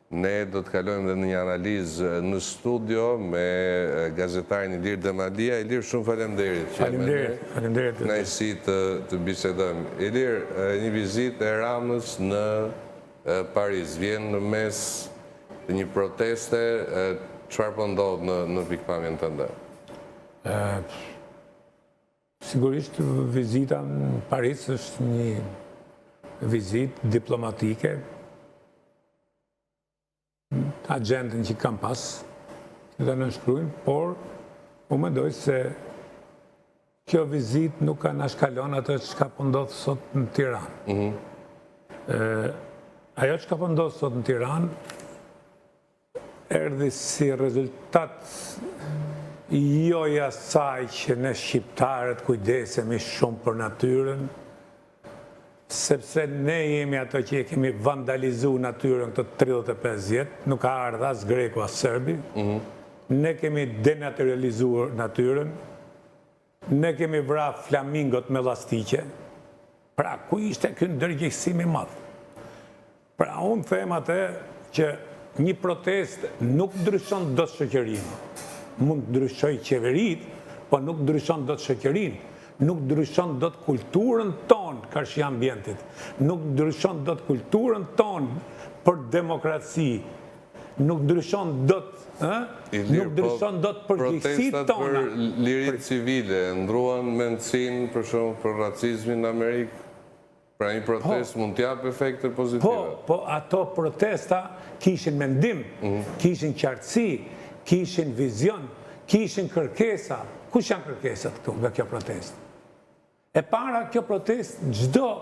Ne do të kalojmë dhe në një analizë në studio me gazetarin Ilir Demalia. Ilir, shumë faleminderit. Faleminderit. Kënaqësi të bisedojmë. Ilir, një vizitë e Ramës në Paris vjen në mes të një proteste. Çfarë po ndodh në pikpamjen tënde? Sigurisht vizita në Paris është një vizitë diplomatike. Agendën që kam pas, që të nënshkrujnë, por u mendoj se kjo vizit nuk ka nashkallon atë që ka pëndodhë sot në Tiranë. Ajo që ka pëndodhë sot në Tiranë erdhi si rezultat joja saj që ne shqiptarët kujdesemi shumë për natyrën, sepse ne jemi ato që kemi vandalizu natyrën këtë 35 vjetë, nuk ka ardhur as greku as serbi, ne kemi denaturalizuar natyrën, ne kemi vra flamingot me llastike, pra ku ishte ky ndërgjegjësim i madh? Pra unë them atë që një protest nuk ndryshon dot shoqërinë, mund të ndryshojë qeveritë, po nuk ndryshon dot shoqërinë. Nuk ndryshon dot kulturën tonë karshi ambientit, nuk ndryshon dot kulturën tonë për demokraci, nuk ndryshon dot përgjegjësitë tona. Protestat për liritë civile ndruan mendsinë për shembull për racizmin në Amerikë. Pra një protestë mund të jap efekte pozitive. Po ato protesta kishin mendim, kishin qartësi, kishin vizion, kishin kërkesa. Kush janë kërkesat këtu nga kjo protestë? E para, kjo protest, gjdo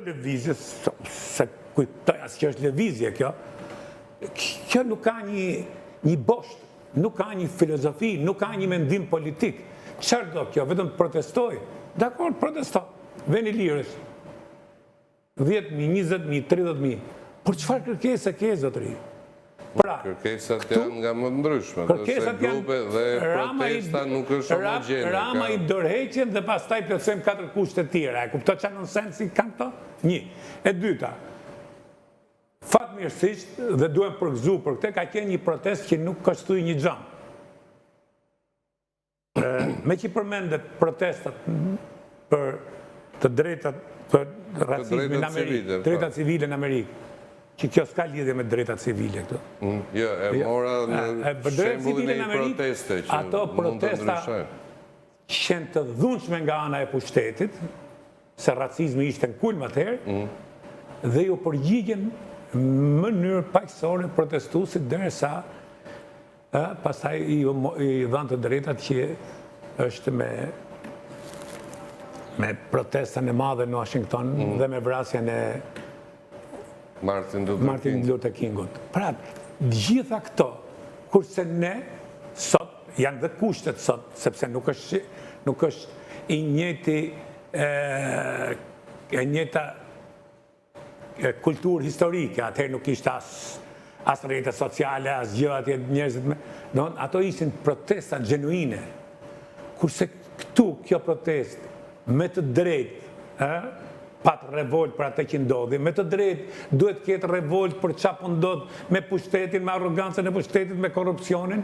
lëvizje, se kujtoj asë që është lëvizje kjo nuk ka një bosht, nuk ka një filozofi, nuk ka një mendim politik. Qërë do kjo, vetëm protestoj? Dakor, protestoj, veni lirës. 10.000, 20.000, 30.000. Por qëfar kërkesa ke, zotëri? Kërkesat janë nga më ndryshme, se grupe dhe protesta nuk është homogjene. Rama i dorëheqjen dhe pastaj plotësojmë 4 kushte tjera. E kupto çfarë nonsensi kanë këto? 1. E dyta, fatmirësisht dhe duhem përgëzu për këtë, ka qenë një protestë që nuk koshtoi një xham. Me që përmendet protestat për të drejtat për racizmin në Amerikë, drejtat civile në Amerikë, që kjo s'ka lidhje me drejtat civile këto. Jo, e mora në shembullin e një proteste që ato protesta qenë të dhunshme nga ana e pushtetit, se racizmi ishte në kulm atëherë, dhe ju përgjigjen në mënyrë paqësore protestuesit derisa pastaj i dhanë të drejtat që është me protestën e madhe në Washington dhe me vrasjen e Martin Luther Kingut. Pra, gjitha këto, kurse ne, sot, janë dhe kushtet sot, sepse nuk është i njëta kulturë historike, atëherë nuk ishte as rrjete sociale, as gjë atje njerëzit me... Ato ishin protesta genuine. Kurse këtu, kjo protest, me të drejtë, pat revolt për atë që ndodhi. Me të drejtë duhet ketë revolt për çfarë ndodh me pushtetin, me arrogancën e pushtetit, me korrupsionin.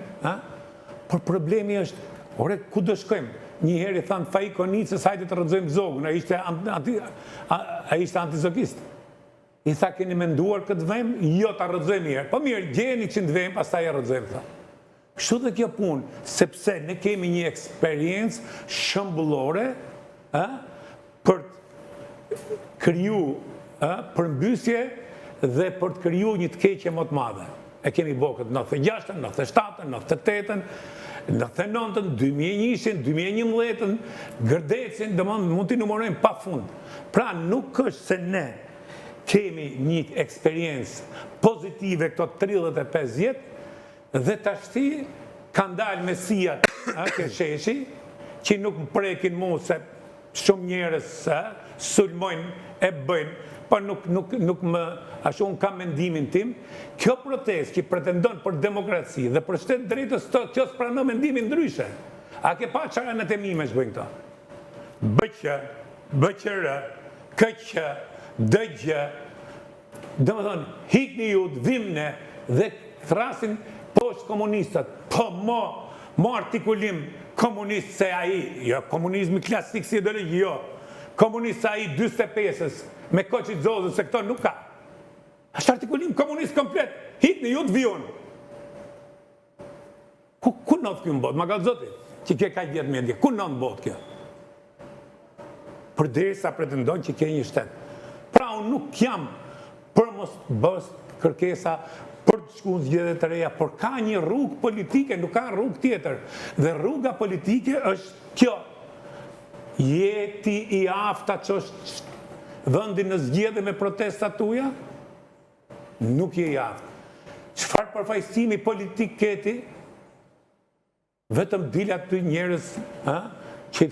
Por problemi është, ore, ku do shkojmë? Një herë i thanë Faik Konicës, hajde të rrëzojmë zogun, ai ishte antizogist. I tha, keni menduar këtë vend? Jo, ta rrëzojmë herë. Po mirë, gjeni që në vend, pastaj e rrëzojmë. Kështu dhe kjo punë, sepse ne kemi një eksperiencë shëmbullore për kriju përmbysje dhe për të kriju një të keqje më të madhe. E kemi bokët 96, 97, 98, 99, 2001, 2011, gërdecin, dhe mund t'i numërojmë pa fund. Pra nuk është se ne kemi një eksperiencë pozitive këto 35 vjetë dhe tashti kanë dalë mesia ke sheshi që nuk më prekin mu se shumë njerës sulmojnë e bëjnë, pa nuk më, ashtu unë kam mendimin tim, kjo protest që pretendon për demokraci dhe për shtetë drejtës të kjo s'pranon mendimin ndryshe. A ke pa çfarë në temime shbëjnë këto? bëqë, bëqërë, këqë, dëgjë, Dhe më thonë, hikni ju, vim ne dhe thrasin poshtë komunistat. Po mo artikulim komunist se aji, jo, komunizmi klasik si ideologi, jo. Komunist se aji 25-ës, me koqit zozën, se këto nuk ka. Ashtë artikulim komunist komplet, hikni ju të vion. Ku nëtë kjo në botë? Ma ka zotit, që ke ka vjetë mendje, ku nëtë në botë kjo? Për dhe sa pretendon që ke një shtetë. Pra unë nuk jam për mos bës kërkesa për të shku në zgjedhje të reja, por ka një rrugë politike, nuk ka rrugë tjetër. Dhe rruga politike është kjo. Jeti i afta që është vëndin në zgjedhje me protestat tuja? Nuk je i aftë. Çfarë përfaqësimi politik keti? Vetëm dilat të njerëz, që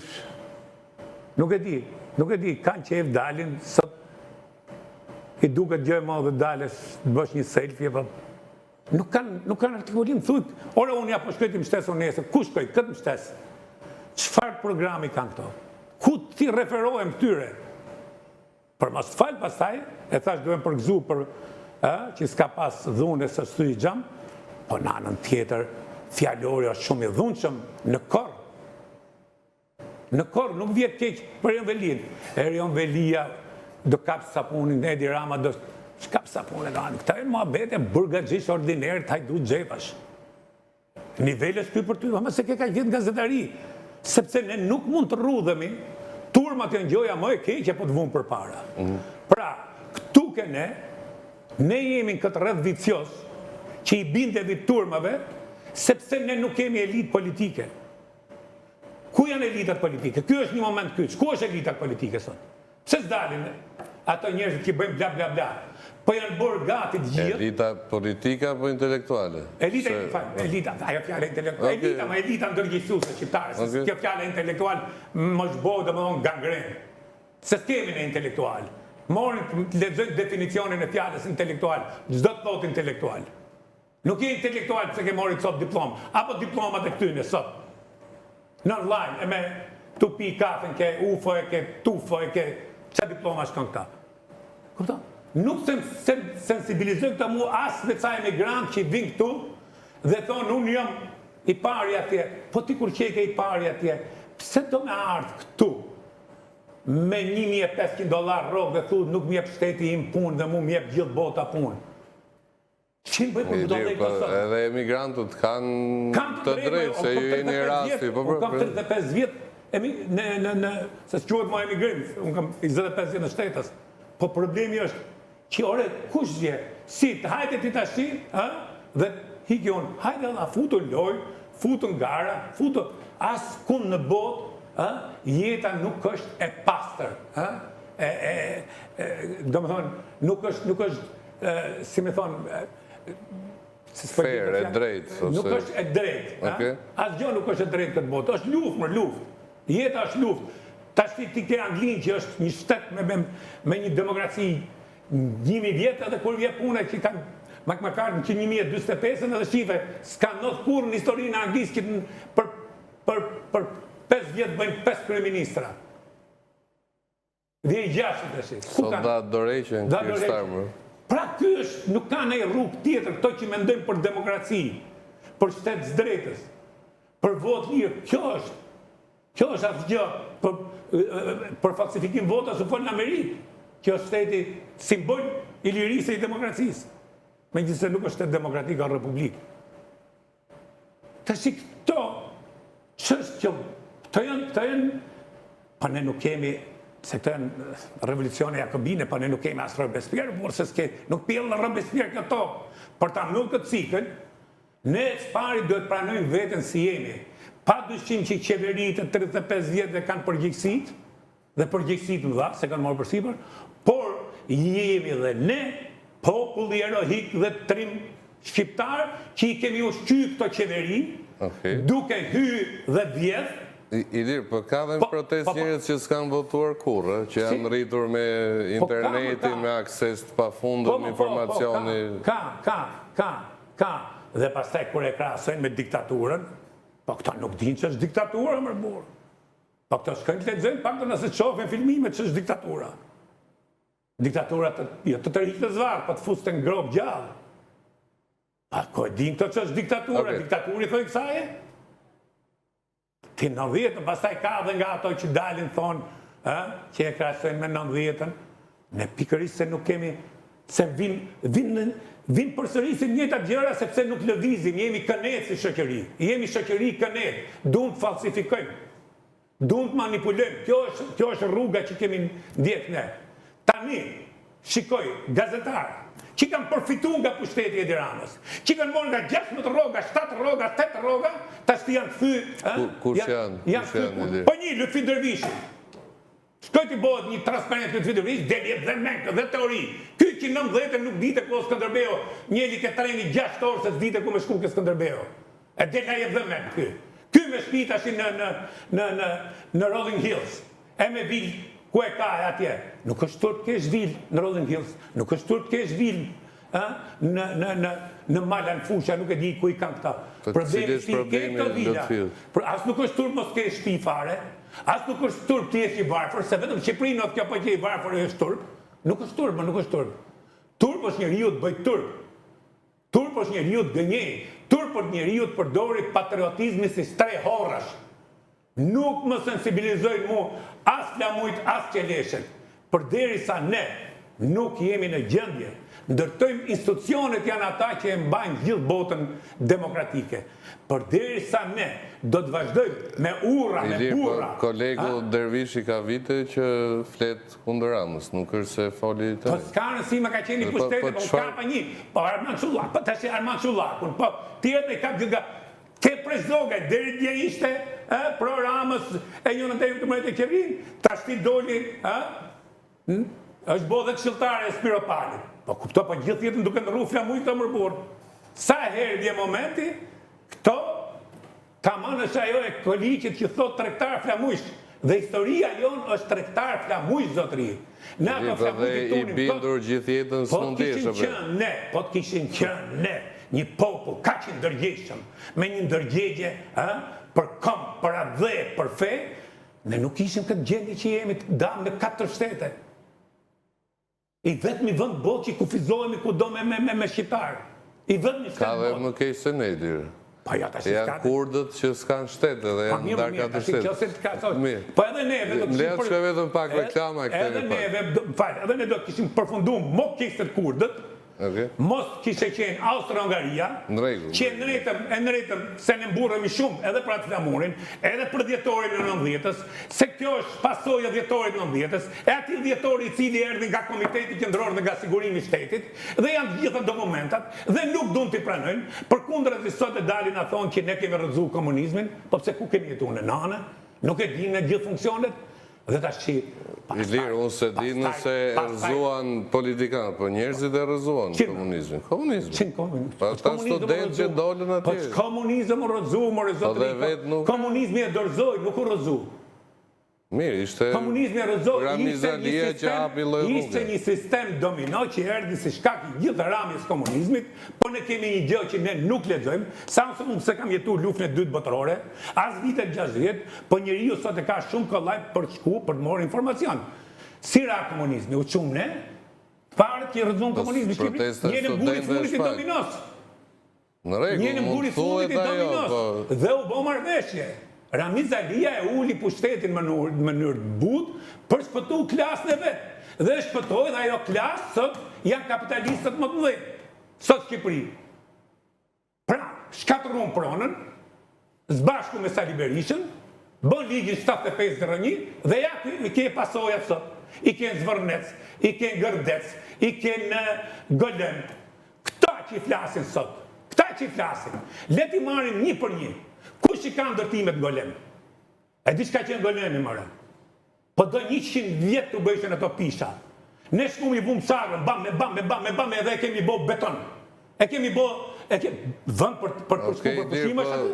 nuk e di, kanë qef dalin, sot i duket gjë e madhe dalës, të bësh një selfie, nuk kanë artikulim, thuj, ora unë ja po shkoj ti mbështes unë nesër, ku shkoj, këtë mbështes? Çfarë programi kanë këto? Ku ti referohem këtyre? Për mos të falë pastaj, e thash duhem përgëzu për që s'ka pas dhune së shtu i gjam, po në anën tjetër, fjallori është shumë i dhunshëm në korë. Në korë, nuk vjetë keq për Erion Velin. Erion Velia do kapë sapunin, Edi Rama do kapë sapunin. Këta e muhabete burgaxhish ordiner, të hajdu gjepash. Niveles ty për ty, ama se ke ka gjithë gazetari. Sepse ne nuk mund të rrudhemi, turma të ngjoja më e keqe po të vunë për para. Pra, këtu ke ne jemi në këtë rreth vicios, që i bindemi turmave, sepse ne nuk kemi elitë politike. Ku janë elitat politike? Ky është një moment kyç. Ku është elitat politike sot? Pse s'dalin ato njerëzit që bëjnë bla bla bla? Po janë bërë gati të gjithë. Elita politika apo intelektuale? Elita, ajo fjala intelektuale. Elita ndërgjegjësuese shqiptare. Kjo fjala intelektual më zhbohet domethënë gangren. Se s'kemi ne intelektual. Morin lexojnë definicionin e fjalës intelektual. Çdo të thotë intelektual. Nuk je intelektual pëse ke mori sot diplomë, apo diplomat e këtyne sot. Në online, e me tu pi kafen, ke UFO, e ke TUFO, e ke që diploma shkën këta. Këpta? Nuk sensibilizoj këta mu asë dhe ca emigrant që i vinë këtu dhe thonë, unë jam i pari atje. Po ti kur qeke i pari atje, pse do me ardhë këtu me $1.500 rogë dhe thu nuk mjep shteti im punë dhe mu mjep gjithë bota punë. Edhe emigrantët kanë të drejtë, se ju e një rasti. Unë kam 35 vjetë, se s'quhet ma emigrim, unë kam 25 vjetë në shtetës. Po problemi është që ore, kush zje, si të hajte ti tash ti, dhe hiki unë, hajte dhe futu loj, futu ngara, futu asë kun në botë, jeta nuk është e pastër. Do më thonë, nuk është, si me thonë, fair, e drejtë. Nuk është e drejtë. Asë gjë nuk është e drejtë këtë botë. është luftë, më luftë. Jeta është luftë. Ta shti ti ke Anglinë që është një shtetë me një demokraci 1000 vjetë edhe kur vje pune që kanë makmakartë që 1025 edhe shife s'ka nëtë kur në historinë e Anglisë që për 5 vjetë bëjnë 5 kryeministra. Dhe i gjashit e shi. Sot da adoration kërë shtarë. Pra ky është, nuk ka një rrugë tjetër, këto që mendojnë për demokraci, për shtetës drejtës, për votë lirë, kjo është atë gjë, për falsifikim vota së folë në Amerikë, kjo është shteti simbol i lirisë i demokracisë, me gjithë se nuk është shtet demokratikë a republikë. Të si këto, qështë që, këto janë, pa ne nuk kemi, se këto janë revolucione jakobine, pa ne nuk kemi asë Robespierre, por se nuk pjellë në Robespierre këto. Për ta nuk këtë cikën, ne s'pari duhet pranojmë vetën si jemi. Pa dyshim që i qeverit e 35 vjetë dhe kanë përgjikësit, dhe përgjikësit më dha, se kanë morë përsipër, por jemi dhe ne, populli erohik dhe trim shqiptar, që i kemi ushqy këto qeveri, duke hy dhe vjetë. Ilir, për ka dhe në protest njerët që s'kanë votuar kurë, që janë rritur me internetin, me akses të pafundëm, informacioni. Ka. Dhe pastaj kur e krahasojnë me diktaturën, po këta nuk dinë që është diktatura, më burë. Po këta shkojnë të lexojnë, pak të nëse qofën filmime që është diktatura. Diktatura të tërhiqë të zvarë, po të fusë të ngrobë gjallë. Pa, ko e din këtë që është diktatura, diktaturi thoi kësaje? Ti 90-ën, pastaj ka dhe nga ato që dalin thonë, që e krasojnë me 90-ën, ne pikërisht se nuk kemi, se vinë përsërisin njëta gjëra sepse nuk lëvizim, jemi kënet si shoqëri, jemi shoqëri kënet, duhem të falsifikojmë, duhem të manipulojmë, kjo është rruga që kemi ndjek ne. Tani, shikoj, gazetarë, që kanë përfitu nga pushteti Edi Ramës, që kanë morë nga 16 rroga, 7 rroga, 8 rroga, tash të janë këthy... Kush janë? Po një, Lutfi Dervishi. Shkoj t'i bëhet një transparent Lutfi Dervishi, delje dhe mek dhe teori. Ky që 90 nuk dite ku Skënderbeu, njëri ke treni 6 orë se s'dite ku me shku ke Skënderbeu. E delje dhe mek ky. Ky me shpi tash në Rolling Hills. E me vil ku e ka atje? Nuk është turp kesh vil në Rolling Hills, nuk është turp kesh vil në Malan Fusha, nuk e di ku i kanë këta. Problemi shpi ke këto vila. As nuk është turp mos ke shpi fare, as nuk është turp ti e i varfër, se vetëm Shqipëri në kjo po që i varfër është turp. Nuk është turp, nuk është turp. Turp është njeriu të bëj turp. Turp është njeriu të gënjej. Turp është njeriu të përdori patriotizmi si stre horrash. Nuk më sensibilizojnë mu as flamujt, as qeleshet. Përderisa ne nuk jemi në gjendje, ndërtojmë institucionet janë ata që e mbajnë gjithë botën demokratike. Përderisa ne do të vazhdojmë me urra, me burra. Kolegu Dervishi ka vite që flet kundër Ramës, nuk është se foli të... Po s'ka nësime ka qeni pushtete, po s'ka pa një, po Armand Shullak, po të shi Armand Shullakun, po tjetë e ka gjëga, ke prezdoge, deri dje ishte pro Ramës e një në të mërët e qevrin, ta shti doli, është bo dhe këshiltare e Spiropali. Po kupto, po gjithë jetën duke në rrufja mujtë të mërbur. Sa herë dje momenti, këto tamam është ajo e kolicit që thot tregtar flamujsh. Dhe historia jonë është tregtar flamujsh, zotëri. Na po flamujt i bindur gjithë jetën së mundeshë. Po të kishin qënë ne, një popull, ka që ndërgjeshëm, me një ndërgjegje për kom, për adhe, për fe, ne nuk ishim këtë gjendi që jemi të damë në 4 shtete. I vetëmi vënd botë që kufizohemi ku do me shqiptarë. I vetëmi Ka dhe më kej se ne, dirë. Janë kurdët që s'kanë shtete dhe janë ndarka të shtete. Po edhe neve do këshim... Mleat që vetëm pak reklama e këtëri pak. Edhe ne do këshim përfundu mo kistër kurdët, mos kishe qenë Austro-Hungaria, që e nëretëm se në mburëmi shumë edhe për atë flamurin, edhe për djetorin në 90-ës, se kjo është pasoja djetorit në 90-ës, e ati djetori i cili erdhi nga Komiteti Qendror dhe nga Sigurimi i Shtetit, dhe janë gjitha dokumentat, dhe nuk dun t'i pranojnë, për kundër e sot e dalin a thonë që ne kemi rëzu komunizmin, po pse ku kemi jetu në nane, nuk e di në gjithë funksionet, dhe ta shqi... Ilir, unë se di nëse e rëzuan politikanë, po njerëzit e rëzuan komunizmin. Komunizmin. Qënë komunizmin? Pa ta student që dollën atje. Po që komunizm u rëzu, më rëzotri. Komunizmi e dërzoj, nuk u rëzu. Mirë, ishte Ramizalia që hapi lloj rrugë. Ishte një sistem domino që erdhi si shkak i gjithë rrëmjes komunizmit, po ne kemi një gjë që ne nuk lexojmë, sa unë se kam jetuar luftën e dytë botërore, as vitet 60, po njeriu sot e ka shumë kollaj për të shku, për të marrë informacion. Si ra komunizmi, u çum ne, parë që rrëzon komunizmi në Shqipëri, njëri mburi fundit i dominos. Në rregull, njëri mburi fundit i dominos dhe u bë marrëveshje. Ramizalia e uli pushtetin më mënyrë butë për shpëtu klasën e vetë. Dhe shpëtoj dhe ajo klasë sot janë kapitalistët më të mëdhenj. Sot Shqipëri. Pra, shkatërron pronën, zbashku me Sali Berishën, bën ligjin 75-01 dhe ja ke pasojat sot. I ken Zvërnec, i ken Gërdec, i ken Golem. Këta që i flasin sot. Këta që i flasin. Leti marim një për një. Kush i ka ndërtimet Golem? E di shka qenë Golemi, mëre? Po do 100 vjetë të bëjshën ato pisha. Ne shkum i vumë sarën, bam, edhe e kemi bo beton. E kemi bo, vënd për shku për përshime shatu.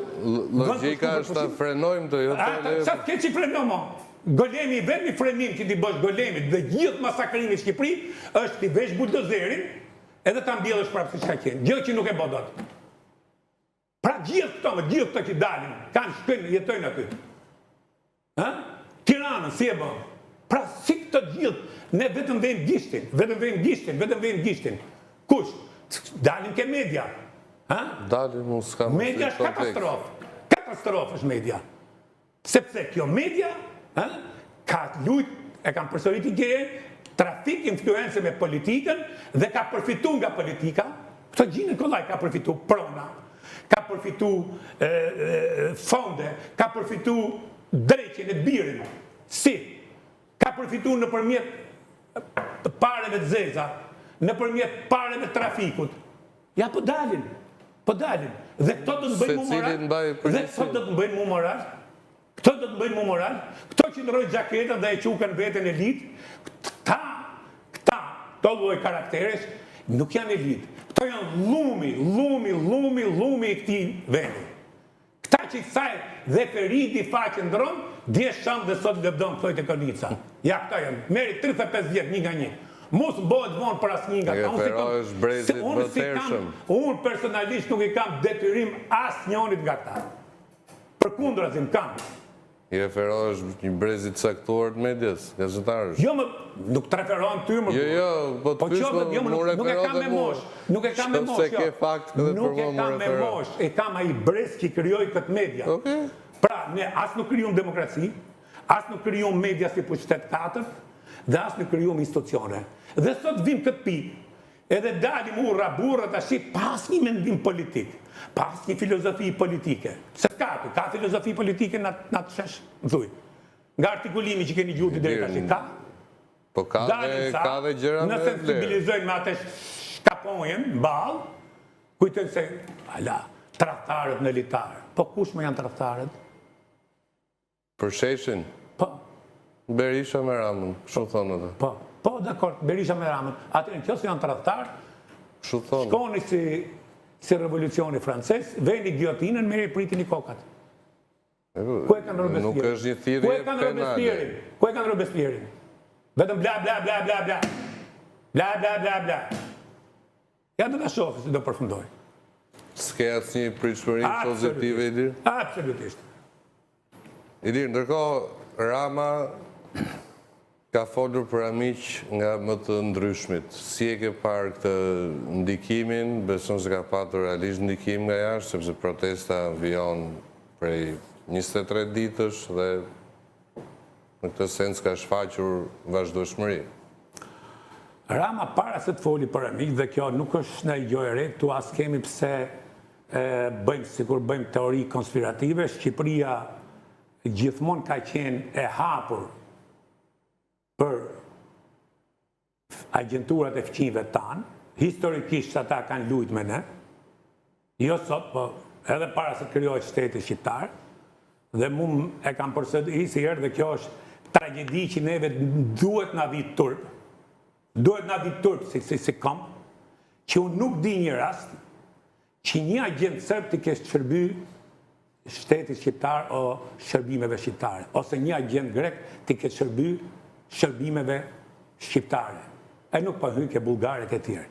Logika është ta frenojmë të jo të... Sa ke që frenojmë? Golemi, vetëmi frenim që ti bësh Golemit dhe gjithë masakrimi Shqipëri, është ti vesh buldozerin, edhe ta mbjellësh prapë si shka qenë. Gjë që nuk e bodot. Pra gjithë këto që dalin, kanë shkënë, jetojnë aty. Tiranën, si e bëmë. Pra si këto gjithë, ne vetëm vejmë gishtin. Kush? Dalim ke media. Dalim, unë s'kam... Media është katastrofë është media. Sepse kjo media ka e kam përsëriti gjeje, trafik influence me politikën dhe ka përfitu nga politika. Këto Gjini Kollaj ka përfitu prona, ka përfitu fonde, ka përfitu dreqin e birin. Si? Ka përfitu në përmjet pareve të zeza, në përmjet pareve trafikut. Ja, po dalin. Dhe këto do të bëjmë mu moral. Këto që ndrojnë gjaketën dhe e quken veten elit, këta lloj karakteresh nuk janë elit. Këto janë lumi i këtij vendi. Këta që i thaj dhe peridi faqe ndronë, dje shamë dhe sot lëbdon këtoj të Konica. Ja, këta janë. Meri 35 vjetë një nga një. Mos bëhet vonë për asë një nga ta. Unë personalisht nuk i kam detyrim asë njënit nga ta. Për kundrazim kam. Jefero është një brezit saktuar të medjes, gazetarës. Jo, nuk të referohen ty më. Jo, po të pysh më refero dhe mosh. Nuk e kam me mosh, Se ke fakt dhe për më refero. E kam a i brez që i kryoj këtë media. Pra, ne as nuk kryum demokraci, as nuk kryum media si për qytet 4, dhe as nuk kryum institucione. Dhe sot vim këtë pikë, edhe dalim burrat ashi pas një mendim politik, pas një filozofi politike. Se ka filozofi politike në të shesh, më thuj. Nga artikulimi që keni gjuti dhe tash ka. Po ka dhe gjëra me vlerë. Nëse sensibilizojnë me atë shkaponjen, balë, kujtën se, tradhtarët në litarë. Po kush më janë tradhtarët? Për sheshin? Po. Berisha me Ramën, shumë thonë dhe. Po, dakord, Berisha me Ramën. Atër në qësë janë tradhtarë, shkoni si revolucioni frances, veni gjotinën, meri pritin i kokat. Ku e kanë Robespierrin? Nuk është një thirrje penale. Ku e kanë Robespierrin? Vetëm bla bla bla bla bla. Bla bla bla bla. Ja do ta shohë se do përfundoj. S'ke asnjë pritshmëri pozitive, Ilir? Absolutisht. Ilir, ndërkohë Rama ka folur për amiq nga më të ndryshmit. Si e ke parë këtë ndikimin? Beson se ka patur realisht ndikim nga jashtë, sepse protesta vijon prej 23 ditësh dhe në këtë sens ka shfaqur vazhdueshmëri. Rama para se të foli për amiq, dhe kjo nuk është në gjë e re, tu as kemi pse bëjmë teori konspirative, Shqipëria gjithmonë ka qenë e hapur për agenturat e fqinjve tanë, historikisht ata kanë lujt me ne, jo sot, po edhe para se të krijohet shteti shqiptar, dhe mu e kam përsëri si herë dhe kjo është tragedi që neve duhet na vit turp, si kom, që unë nuk di një rast që një agent serb të kesh shërby shtetit shqiptar o shërbimeve shqiptare, ose një agent grek të kesh shërby shërbimeve shqiptare. E nuk pa hyke bulgaret e tjerë.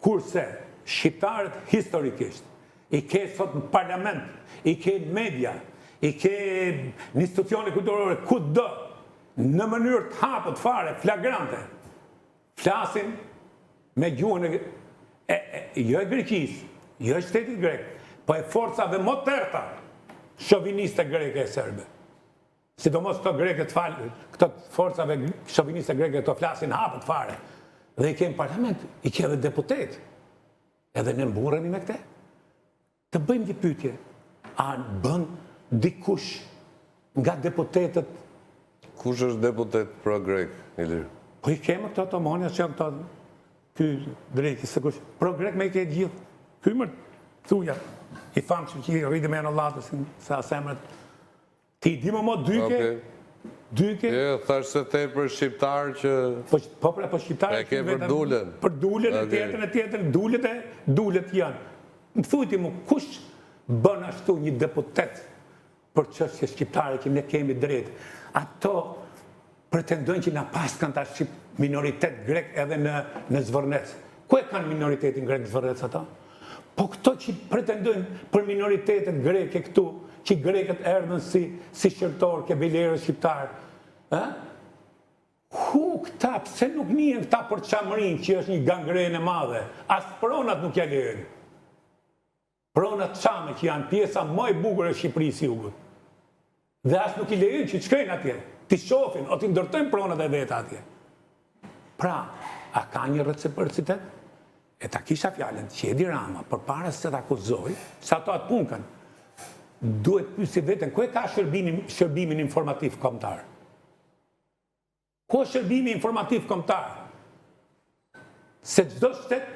Kurse shqiptarët historikisht, i ke sot në parlament, i ke në media, i ke në institucione kulturore, ku do, në mënyrë të hapët fare, flagrante, flasin me gjuhën jo e Greqis, jo e shtetit grek, po e forcave më tërta shoviniste greke e serbe. Sidomos këto greket këto forcave shoviniste greke të flasin hapët fare. Dhe i kemë parlament, i ke dhe deputet. Edhe në mburemi me këte. Të bëjmë një pyetje. A bën dikush nga deputetet? Kush është deputet pro-grek, Ilir? Po i kemë këto otomonja që janë këto, ky drejti, se kush, pro-grek me i ke gjithë. Ky më thuja, i famë që i rritë me në latës, se asemret. Ti di më dyke? Dyke? Jo, thash se te për shqiptar që... Po shqiptar... E ke për dullen. Për dullen e tjetër, dullet janë. Më thujti mu, kush bën ashtu një deputet për çështje shqiptare që ne kemi drejt? Ato pretendojnë që na pas kanë tash minoritet grek edhe në Zvërnec. Ku e kanë minoritetin grek në Zvërnec ata? Po këto që pretendojnë për minoritetet greke këtu, që greket erdhën si shqiptar, ke bilerë shqiptar. Ku Këta, pse nuk njihen këta për çamrin që është një gangrenë e madhe? As pronat nuk ja lejojnë. Pronat çame që janë pjesa më e bukur e Shqipërisë jugut. Dhe as nuk i lejojnë që të shkojnë atje, t'i shohin, o t'i ndërtojnë pronat e veta atje. Pra, a ka një reciprocitet? E ta kisha fjallën që Edi Rama, përpara se ta akuzoj, sa ato atë punkën, duhet pyesi veten, ku e ka shërbimin informativ kombëtar? Ku është shërbimi informativ kombëtar? Se çdo shtet,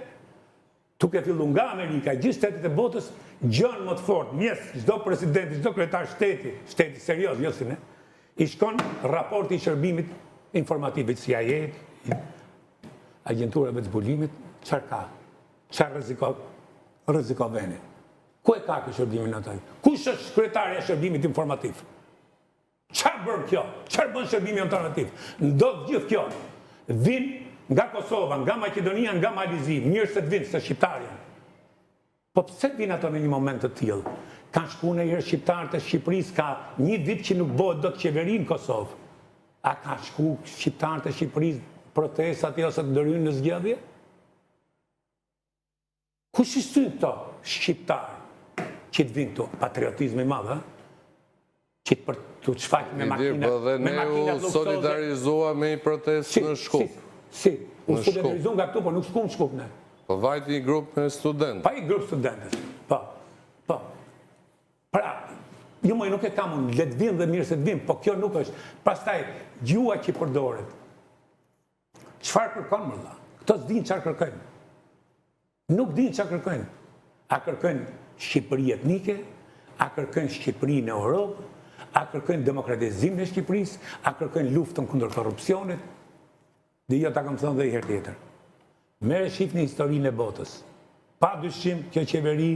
duke fillu nga Amerika, gjithë shtetet e botës, gjën më të fortë, mjes çdo presidenti, çdo kryetar shteti serioz, jo si ne, i shkon raporti i shërbimit informativ, CIA, agenturave të zbulimit, çfarë ka? Çfarë rreziko veni? Ku e ka këtë shërbimin atë? Kush është kryetari i shërbimit informativ? Çfarë bën kjo? Çfarë bën shërbimi informativ? Ndodh gjithë kjo. Vinë nga Kosova, nga Maqedonia, nga Malizi, mirë se të vinë, se shqiptarë janë. Po pse vinë ato në një moment të tillë? Kanë shkuar në herë shqiptarët e Shqipërisë, ka një vit që nuk bëhet dot qeveri në Kosovë. A ka shkuar shqiptarët e Shqipërisë protestat ose të ndërhyjnë në zgjedhje? Kush i shtyn këto shqiptarë që të vinë këtu? Patriotizmi i madh, që për të shfaqë me makinat. Po dhe ne u solidarizua me një protestë në Shkup. Si, u solidarizua nga këtu, po nuk shkum Shkup ne. Po vajti një grup me studentë. Pa i grup studentës, po. Pra, jo më nuk e kam unë, le të vinë dhe mirë se të vinë, po kjo nuk është. Pastaj, gjua që i përdoret. Çfarë kërkon më dha? Këto s'dinë çfarë kërkojnë. Nuk dinë çfarë kërkojnë. A kërkojnë Shqipëri etnike, a kërkojnë Shqipëri në Europë, a kërkojnë demokratizimin e Shqipërisë, a kërkojnë luftën kundër korrupsionit. Dhe jo ta kam thënë dhe i herë tjetër. Merë shifni historinë e botës. Pa dyshim kjo qeveri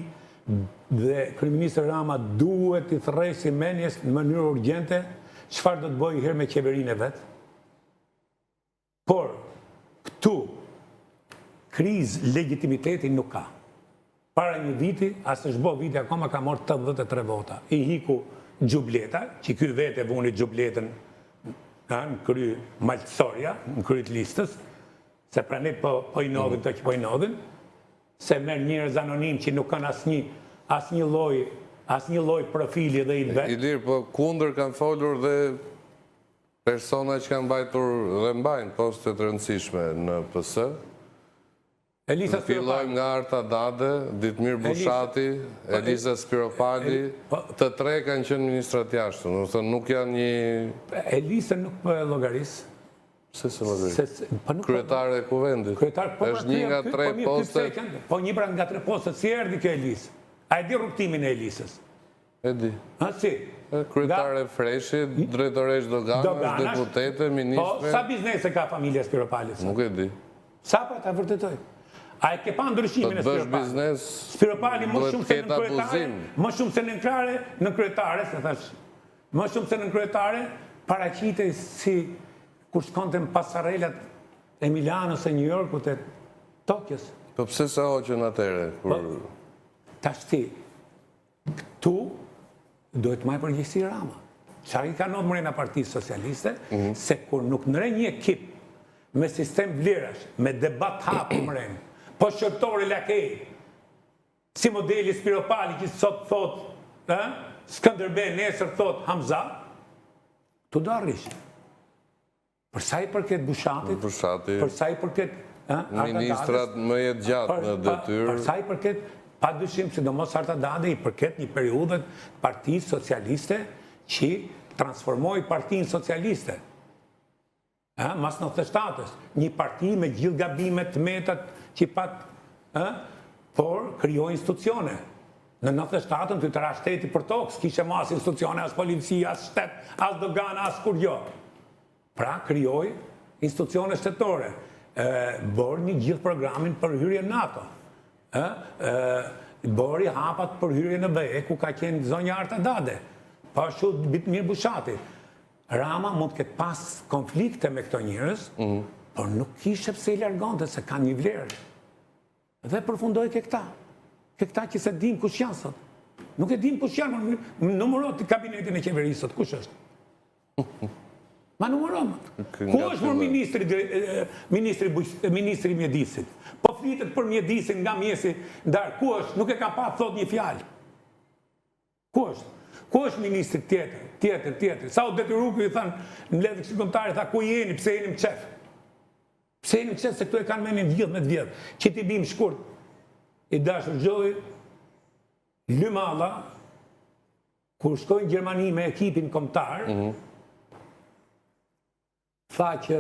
dhe kryeministri Rama duhet i thresë mendjes në mënyrë urgjente çfarë do të bëjë herë me qeverinë e vet. Por këtu krizë legitimiteti nuk ka. Para një viti, asë është bo viti, akoma ka morë 83 vota. I hiku Gjubleta, që ky vete vuni Gjubletën në kry maltësoria, në kry të listës, se pra ne po i nodhin të që po i nodhin, se merë njërës anonim që nuk kanë asnjë lloj profili dhe i vetë. Ilir, po kundër kanë folur dhe persona që kanë bajtur dhe mbajnë postet të rëndësishme në PS. Fillojmë nga Arta Dade, Ditmir Bushati, Elisa Spiropali, të tre kanë qenë ministrat jashtë, nuk janë një... Elisa nuk për llogarisë. Pse se llogarisë? Kryetare e kuvendit. Është një nga tre postet. Po një pra nga tre postet, si erdhi kjo Elisë? A e di rrugtimin e Elisës? E di. A si? Kryetare Freshi, drejtoresh Doganash, deputete, ministre... Po, sa biznese ka familja Spiropalis? Nuk e di. Sa pa ta vërtetoj? A e ke pa ndryshimin e Spiropali? Të bësh biznes, Spiropali më shumë se duhet në kryetare, më shumë se në kryetare, se thash, më shumë se në kryetare, paraqitej si kur shkonte në pasarelat e Milanës e New Yorkut e Tokios. Po pse sa hoqën atëre? Tash ti, këtu duhet maj përgjegjësi Rama. Çfarë i ka ndodhur mrena Partisë Socialiste, se kur nuk ngre një ekip me sistem vlerash, me debat hapur mrena, po shërtore lakej, si modeli Spiropali që sot thot, Skënderbej nesër thot Hamza, tu do arrish. Për sa i përket Bushatit, për sa i përket ministrat më jetë gjatë në detyrë. Për sa i përket, pa dyshim, sidomos Arta Dade, i përket një periudhë Partisë Socialiste që transformoi Partinë Socialiste. Mas 97-ës, një parti me gjithë gabimet të metat që pat, por krijoi institucione. Në 97-ën të të ra shteti për tokë, s'kishe mas institucione, as policia, as shtet, as dogana, as kur jo. Pra krijoi institucione shtetore, bërë një gjithë programin për hyrje në NATO, bërë hapat për hyrje në BE, ku ka qenë zonja Arta Dade, pashtu Ditmir Bushati. Rama mund të ketë pas konflikte me këto njerëz, por nuk kishe pse i largonte se kanë një vlerë. Dhe përfundoi ke këta. Ke këta që se din kush janë sot. Nuk e din kush janë, numërot të kabinetin e qeverisë sot, kush është? Ma numëron. Ku është për ministri mjedisit? Po flitet për mjedisin nga mjesi ndarë. Ku është? Nuk e ka pa thot një fjalë. Ku është? Ku është ministri tjetër? Sa u detyru ku i thanë në ledhë këshikontari, tha ku jeni, pse jeni më qef? Pse jeni më qef se këtu e kanë menin vjedh me të vjedh. Që ti bim shkurt. I dashur gjoj, Lymalla, kur shkojnë Gjermani me ekipin kombëtar, tha që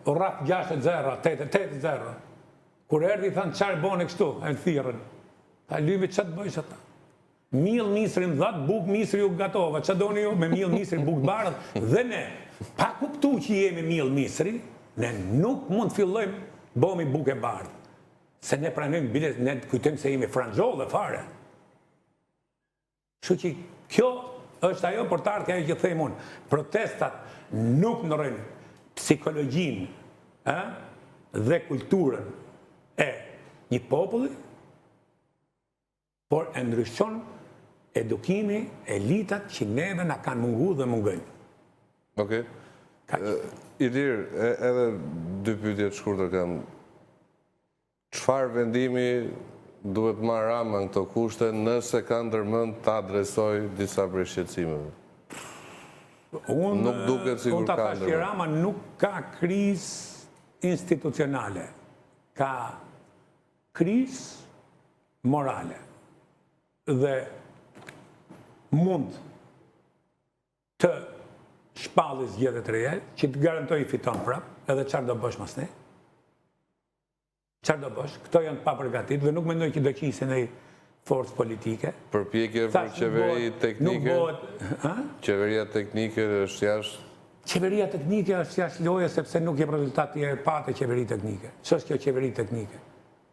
u rrap 6-0, 8-0. Kur erdi, thanë qarë bone kështu, e në thirën. Tha, Lymi, që të bëjsh ata? Mill misri më dhatë, buk misri u gatova. Që doni ju me mill misri, buk bardh? Dhe ne, pa kuptu që jemi mill misri, ne nuk mund fillojmë bomi buk e bardh. Se ne pranojmë bilet, ne kujtojmë se jemi frangjolle fare. Kështu që kjo është ajo portartë ajo që them unë. Protestat nuk ndrojnë psikologjinë dhe kulturën e një populli, por e ndryshon edukimi, elitat që neve na kanë mungu dhe mungojnë. Okej. Ilir, edhe dy pyetje të shkurtër kam. Çfarë vendimi duhet marrë Rama në këto kushte nëse ka ndërmend të adresoj disa prej shqetësimeve? Nuk duket sigur unë ta ka thash që Rama nuk ka krizë institucionale, ka krizë morale. Dhe mund të shpalli zgjedhjet të reja, që të garantoj fiton prap, edhe çfarë do bësh mas ne? Çfarë do bësh? Këto janë pa përgatitur dhe nuk mendoj që do qisin ai forcë politike. Përpjekje për qeveri teknike? Qeveria teknike është jashtë? Qeveria teknike është jashtë loje sepse nuk jep rezultati e patë qeveri teknike. Ç'është kjo qeveri teknike?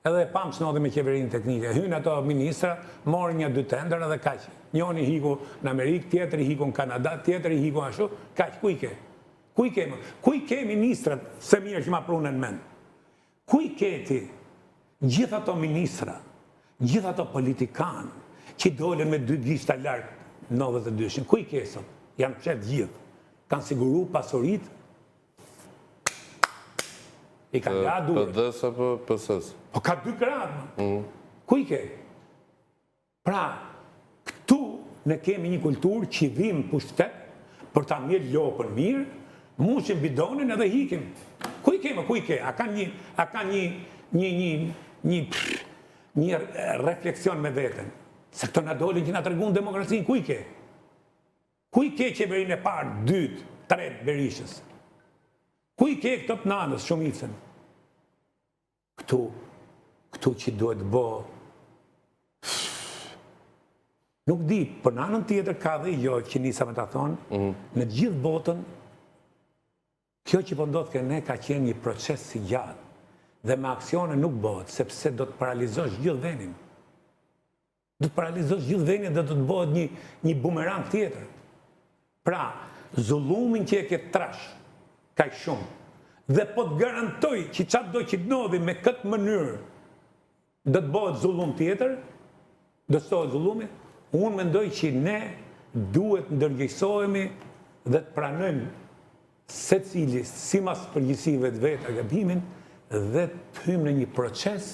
Edhe e pam s'nodhi me qeverinë teknike. Hynë ato ministra, morën 1-2 tender edhe kaq. Njëri hiku në Amerikë, tjetri hiku në Kanada, tjetri hiku ashtu, kaq. Ku i ke? Ku i ke ministrat se mirë që ma prunën mend? Ku i ke ti gjithë ato ministra, gjithë ato politikanë që dolen me 2 gishta larg 92-shin? Ku i ke sot? Janë qetë gjithë. Kanë siguru pasurit? I ka nga durë. PD-s apo PS-s? Po ka 2 gradë. Ku i ke? Pra, këtu ne kemi një kulturë që vim pushtet për ta mirë lopën mirë, mushim bidonin edhe hikim. Ku i ke? Ku i ke? A ka një refleksion me veten? Se këto na dolin që na tregun demokracinë, ku i ke? Ku i ke qeverinë e parë, 2, 3 Berishës? Ku i ke këto të nanës, shumicën? Këtu që duhet bë... Nuk di, për nanën tjetër ka dhe jo që nisa me ta thonë, në gjithë botën, kjo që po ndodh këne ka qenë një proces si gjatë, dhe me aksione nuk bëhet, sepse do të paralizosh gjithë vendin. Do të paralizosh gjithë vendin dhe do të bëhet një bumerang tjetër. Pra, zullumin që e ke trash, ka shumë. Dhe po të garantoj që qatë do që të ndodhi me këtë mënyrë, do të bëhet zullum tjetër, do të stohet zullumi, unë mendoj që ne duhet ndërgjegjësohemi dhe të pranojmë se cili si mas përgjithësive të vetë a gabimin dhe të hymë në një proces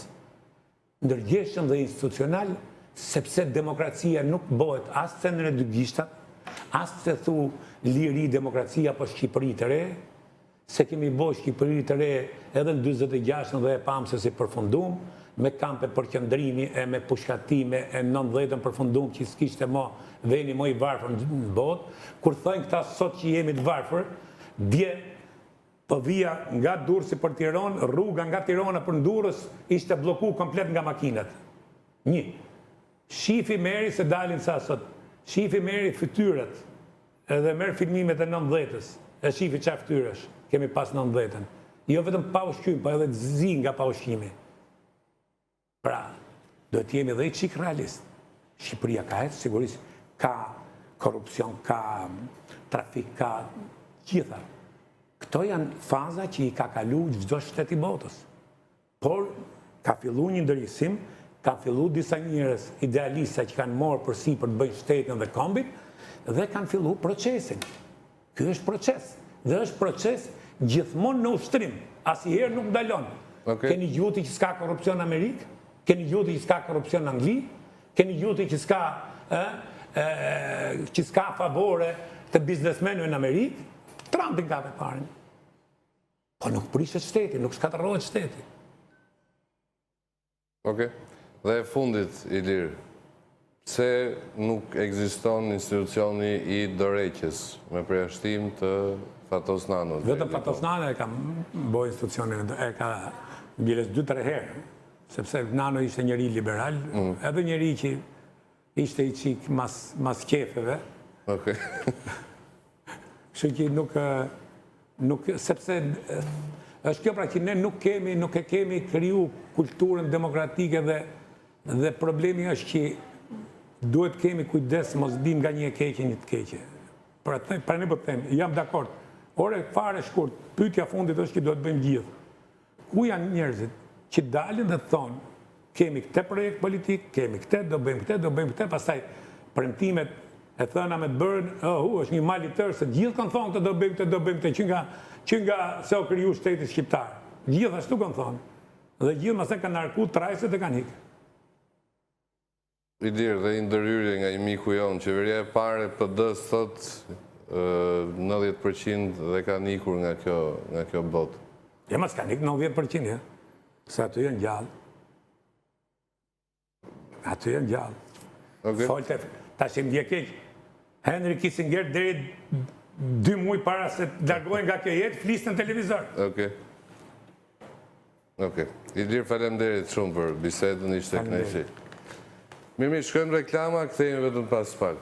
ndërgjegjshëm dhe institucional, sepse demokracia nuk bëhet as se në 2 gishtat, as se thu liri demokracia për Shqipëri të re, se kemi bërë Shqipëri të re edhe në 26 dhe e pamë se si përfundum, me kampe për qëndrimi e me pushkatime e 90 përfundum që s'kishte mo veni mo i varfër në botë, kur thënë këta sot që jemi të varfër, dje po vija nga Durrësi për Tiranë, rruga nga Tirana për Durrës ishte bloku komplet nga makinat. 1. Shifi meri se dalin sa sot. Shifi meri fytyrat, edhe merë filmimet e 90-ës, e shifi qa fytyrash, kemi pas 90-ën. Jo vetëm pa ushqim, pa edhe zi nga pa ushqimi. Pra, do të jemi dhe i qik realist. Shqipëria ka hetë, sigurisht, ka korupcion, ka trafik, ka gjitha. Këto janë faza që i ka kalu çdo shtet i botës. Por, ka fillu një ndërgjegjësim, ka fillu disa njerëz idealista që kanë morë përsi për të bëjnë shtetën dhe kombit, dhe kanë fillu procesin. Ky është proces. Dhe është proces gjithmonë në ushtrim, asnjëherë nuk ndalon. Okej. Keni gjuti që s'ka korrupsion në Amerikë, keni gjuti që s'ka korrupsion në Angli, keni gjuti që s'ka favore të biznesmenëve në Amerikë, Trumpi ka përparën. Po nuk prishet shteti, nuk shkatërrohet shteti. Okej. Dhe e fundit, Ilir, pse nuk ekziston institucioni i dorëheqjes me përjashtim të Fatos Nanos? Vetëm Fatos Nano e ka bërë institucionin, e ka mbjellës 2-3 herë, sepse Nano ishte njëri liberal, edhe njëri që ishte i qik mas kefeve. Okej. Kështu që nuk, sepse është kjo pra që ne nuk e kemi kriju kulturën demokratike dhe problemi është që duhet kemi kujdes mos bim nga një e keqe një të keqe. Pra ne po të them, jam dakord. Ore fare shkurt, pyetja fundit është që duhet bëjmë gjithë. Ku janë njerëzit që dalin dhe thonë, kemi këtë projekt politik, kemi këtë, do bëjmë këtë, pastaj premtimet e thëna me të bërën, është një mal i tërë, se gjithë kanë thonë këtë, do bëjmë këtë, që nga se o kriju shteti shqiptar. Gjithë ashtu kanë thonë. Dhe gjithë mëse kanë narku trajset dhe kanë hikë. Ilir, dhe i ndërhyrje nga i miku jonë, qeveria e pare PD-s thot 90% dhe kanë ikur nga kjo botë. Ja, mas kanë ikë 90%, ja. Se aty janë gjallë. Aty janë gjallë. Folte, ta që më dje keqë. Henry Kissinger deri 2 muaj para se largohen nga kjo jetë, flisë në televizor. Okej. Ilir, faleminderit shumë për bisedën, ishte kënaqësi. Mirëmi, shkojmë reklama, kthehemi vetëm pas pak.